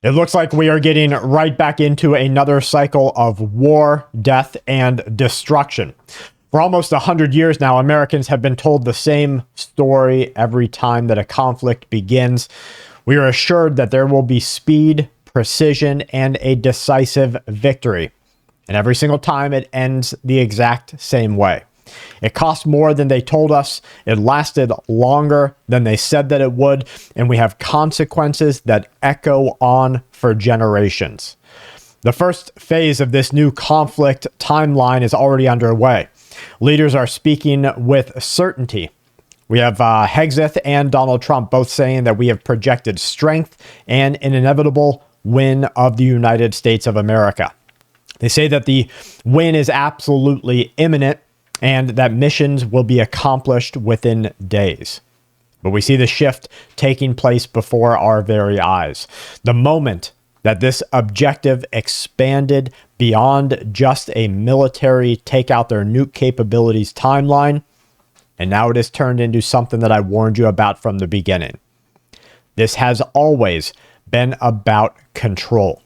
It looks like we are getting right back into another cycle of war, death, and destruction. For almost 100 years now, Americans have been told the same story every time that a conflict begins. We are assured that there will be speed, precision, and a decisive victory. And every single time it ends the exact same way. It cost more than they told us. It lasted longer than they said that it would. And we have consequences that echo on for generations. The first phase of this new conflict timeline is already underway. Leaders are speaking with certainty. We have Hegseth and Donald Trump both saying that we have projected strength and an inevitable win of the United States of America. They say that the win is absolutely imminent and that missions will be accomplished within days. But we see the shift taking place before our very eyes. The moment that this objective expanded beyond just a military take out their nuke capabilities timeline, and now it has turned into something that I warned you about from the beginning. This has always been about control.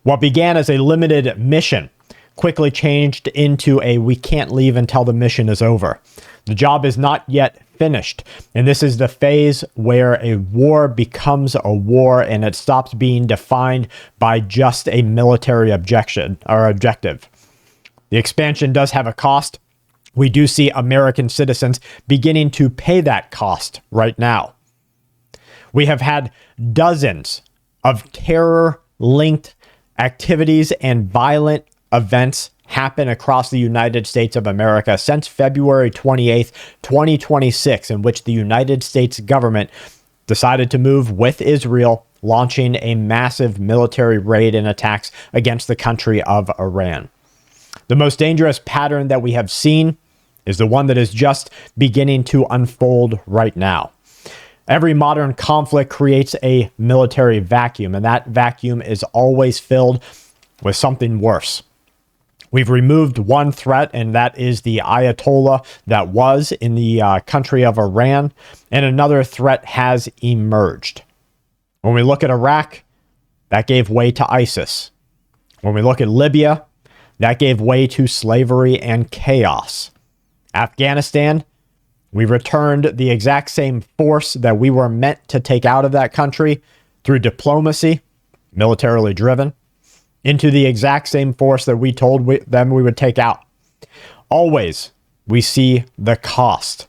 What began as a limited mission quickly changed into a we can't leave until the mission is over. The job is not yet finished, and this is the phase where a war becomes a war and it stops being defined by just a military objection or objective. The expansion does have a cost. We do see American citizens beginning to pay that cost right now. We have had dozens of terror-linked activities and violent events happen across the United States of America since February 28th, 2026, in which the United States government decided to move with Israel, launching a massive military raid and attacks against the country of Iran. The most dangerous pattern that we have seen is the one that is just beginning to unfold right now. Every modern conflict creates a military vacuum, and that vacuum is always filled with something worse. We've removed one threat, and that is the Ayatollah that was in the country of Iran, and another threat has emerged. When we look at Iraq, that gave way to ISIS. When we look at Libya, that gave way to slavery and chaos. Afghanistan, we returned the exact same force that we were meant to take out of that country through diplomacy, militarily driven, into the exact same force that we told them we would take out. Always, we see the cost.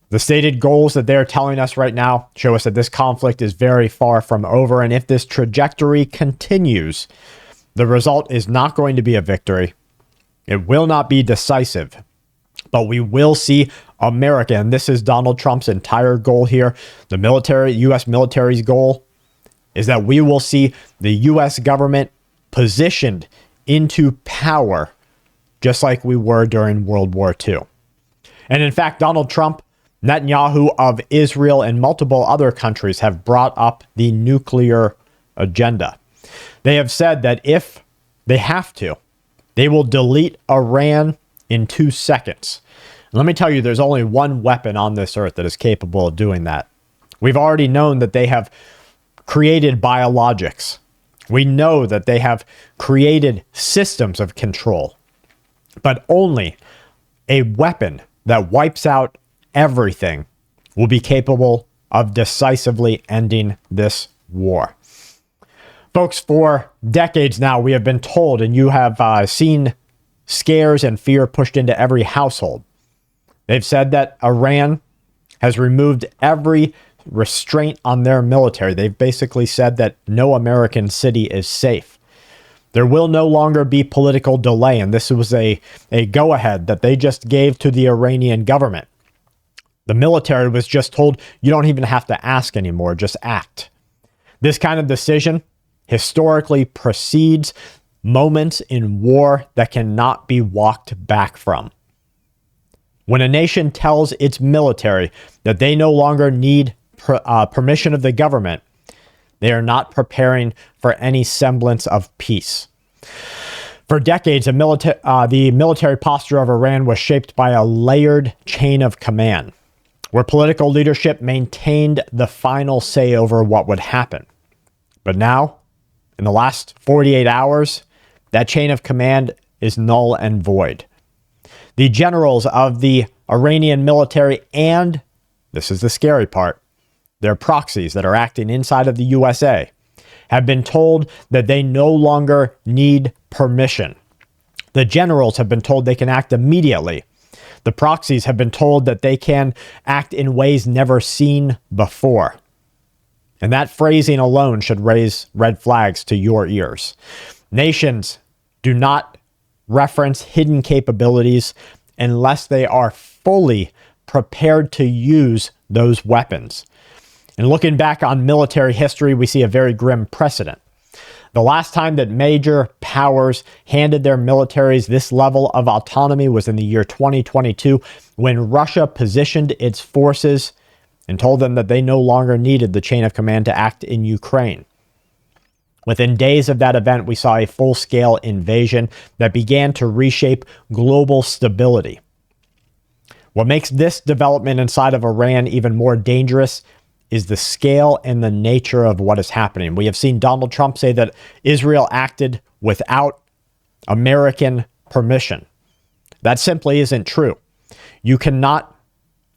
The stated goals that they're telling us right now show us that this conflict is very far from over, and if this trajectory continues, the result is not going to be a victory. It will not be decisive, but we will see America, and this is Donald Trump's entire goal here. The military, U.S. military's goal is that we will see the U.S. government positioned into power just like we were during World War II. And in fact, Donald Trump, Netanyahu of Israel, and multiple other countries have brought up the nuclear agenda. They have said that if they have to, they will delete Iran in 2 seconds. Let me tell you, there's only one weapon on this earth that is capable of doing that. We've already known that they have created biologics. We know that they have created systems of control, but only a weapon that wipes out everything will be capable of decisively ending this war. Folks, for decades now, we have been told, and you have seen scares and fear pushed into every household. They've said that Iran has removed every restraint on their military. They've basically said that no American city is safe. There will no longer be political delay, and this was a go-ahead that they just gave to the Iranian government. The military was just told, you don't even have to ask anymore, just act. This kind of decision historically precedes moments in war that cannot be walked back from. When a nation tells its military that they no longer need permission of the government, they are not preparing for any semblance of peace. For decades, the military posture of Iran was shaped by a layered chain of command, where political leadership maintained the final say over what would happen. But now, in the last 48 hours, that chain of command is null and void. The generals of the Iranian military and, this is the scary part, their proxies that are acting inside of the USA have been told that they no longer need permission. The generals have been told they can act immediately. The proxies have been told that they can act in ways never seen before. And that phrasing alone should raise red flags to your ears. Nations do not reference hidden capabilities unless they are fully prepared to use those weapons. And looking back on military history, we see a very grim precedent. The last time that major powers handed their militaries this level of autonomy was in the year 2022, when Russia positioned its forces and told them that they no longer needed the chain of command to act in Ukraine. Within days of that event, we saw a full-scale invasion that began to reshape global stability. What makes this development inside of Iran even more dangerous is the scale and the nature of what is happening. We have seen Donald Trump say that Israel acted without American permission. That simply isn't true. You cannot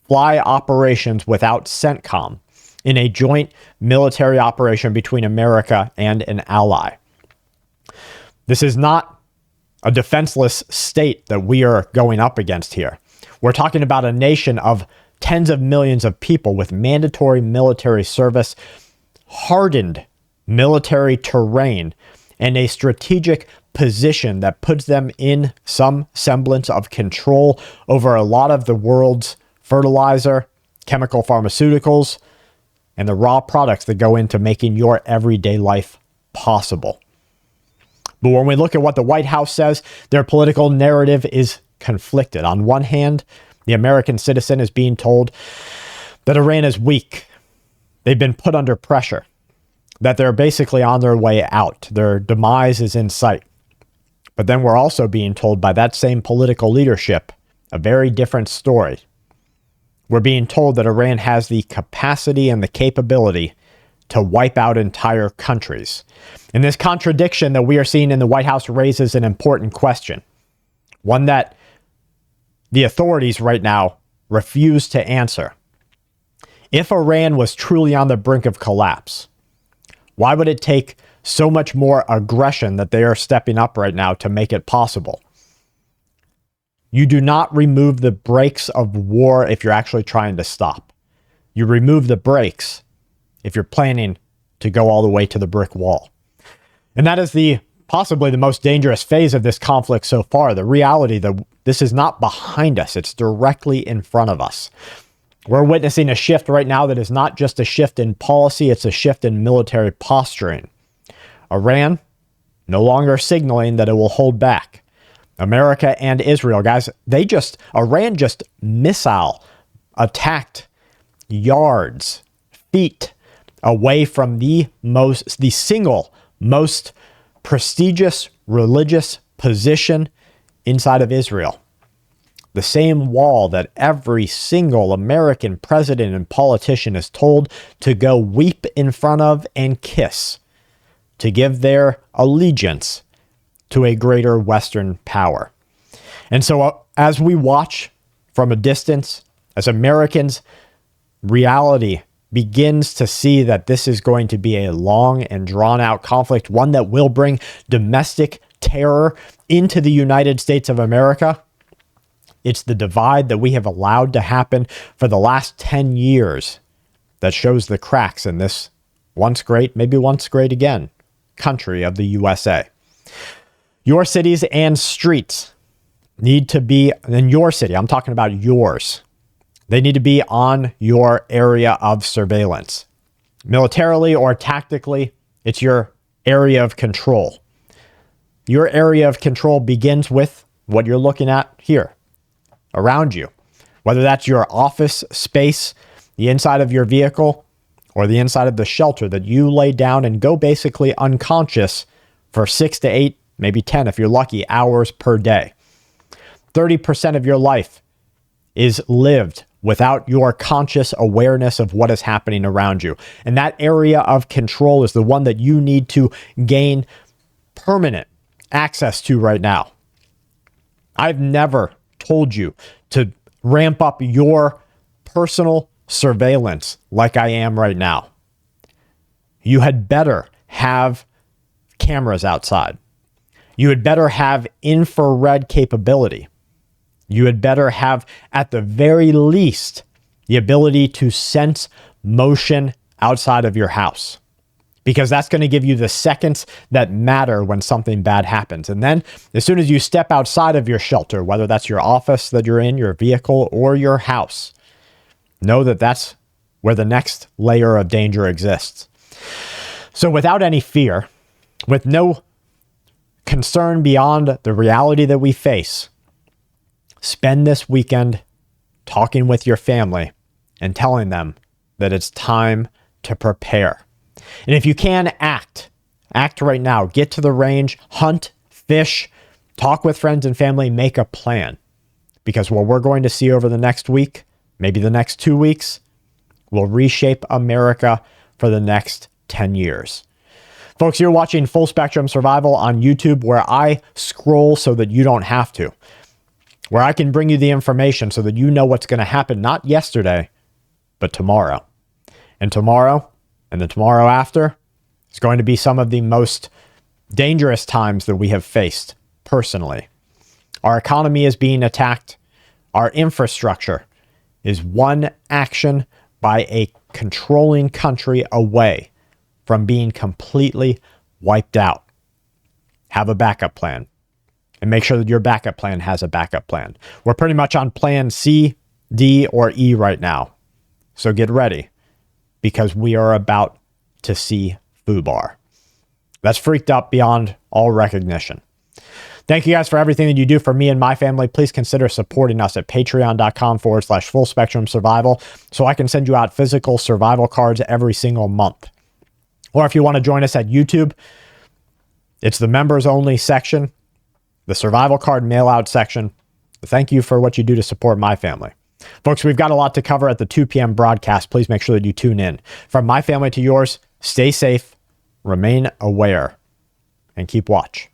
fly operations without CENTCOM in a joint military operation between America and an ally. This is not a defenseless state that we are going up against here. We're talking about a nation of tens of millions of people with mandatory military service, hardened military terrain, and a strategic position that puts them in some semblance of control over a lot of the world's fertilizer, chemical pharmaceuticals, and the raw products that go into making your everyday life possible. But when we look at what the White House says, their political narrative is conflicted. On one hand, the American citizen is being told that Iran is weak. They've been put under pressure, that they're basically on their way out. Their demise is in sight. But then we're also being told by that same political leadership a very different story. We're being told that Iran has the capacity and the capability to wipe out entire countries. And this contradiction that we are seeing in the White House raises an important question, one that the authorities right now refuse to answer. If Iran was truly on the brink of collapse, why would it take so much more aggression that they are stepping up right now to make it possible? You do not remove the brakes of war if you're actually trying to stop. You remove the brakes if you're planning to go all the way to the brick wall. And that is possibly the most dangerous phase of this conflict so far. The reality that this is not behind us, it's directly in front of us. We're witnessing a shift right now that is not just a shift in policy, it's a shift in military posturing. Iran no longer signaling that it will hold back. America and Israel, guys, Iran just missile attacked yards, feet away from the single most prestigious religious position inside of Israel. The same wall that every single American president and politician is told to go weep in front of and kiss, to give their allegiance to a greater Western power. And so as we watch from a distance, as Americans, reality begins to see that this is going to be a long and drawn out conflict, one that will bring domestic terror into the United States of America. It's the divide that we have allowed to happen for the last 10 years that shows the cracks in this once great, maybe once great again, country of the USA. Your cities and streets need to be in your city. I'm talking about yours. They need to be on your area of surveillance. Militarily or tactically, it's your area of control. Your area of control begins with what you're looking at here, around you. Whether that's your office space, the inside of your vehicle, or the inside of the shelter that you lay down and go basically unconscious for 6 to 8, maybe 10 if you're lucky, hours per day. 30% of your life is lived without your conscious awareness of what is happening around you. And that area of control is the one that you need to gain permanent access to right now. I've never told you to ramp up your personal surveillance like I am right now. You had better have cameras outside. You had better have infrared capability. You had better have, at the very least, the ability to sense motion outside of your house, because that's going to give you the seconds that matter when something bad happens. And then as soon as you step outside of your shelter, whether that's your office that you're in, your vehicle, or your house, know that that's where the next layer of danger exists. So without any fear, with no concern beyond the reality that we face, spend this weekend talking with your family and telling them that it's time to prepare. And if you can act right now. Get to the range, hunt, fish, talk with friends and family, make a plan. Because what we're going to see over the next week, maybe the next 2 weeks, will reshape America for the next 10 years. Folks, you're watching Full Spectrum Survival on YouTube, where I scroll so that you don't have to, where I can bring you the information so that you know what's going to happen, not yesterday, but tomorrow. And tomorrow, and the tomorrow after, is going to be some of the most dangerous times that we have faced personally. Our economy is being attacked. Our infrastructure is one action by a controlling country away from being completely wiped out. Have a backup plan. And make sure that your backup plan has a backup plan. We're pretty much on plan C, D, or E right now. So get ready, because we are about to see FUBAR. That's freaked up beyond all recognition. Thank you guys for everything that you do for me and my family. Please consider supporting us at patreon.com/Full Spectrum Survival so I can send you out physical survival cards every single month. Or if you want to join us at YouTube, it's the members only section, the survival card mail out section. Thank you for what you do to support my family. Folks, we've got a lot to cover at the 2 p.m. broadcast. Please make sure that you tune in. From my family to yours, stay safe, remain aware, and keep watch.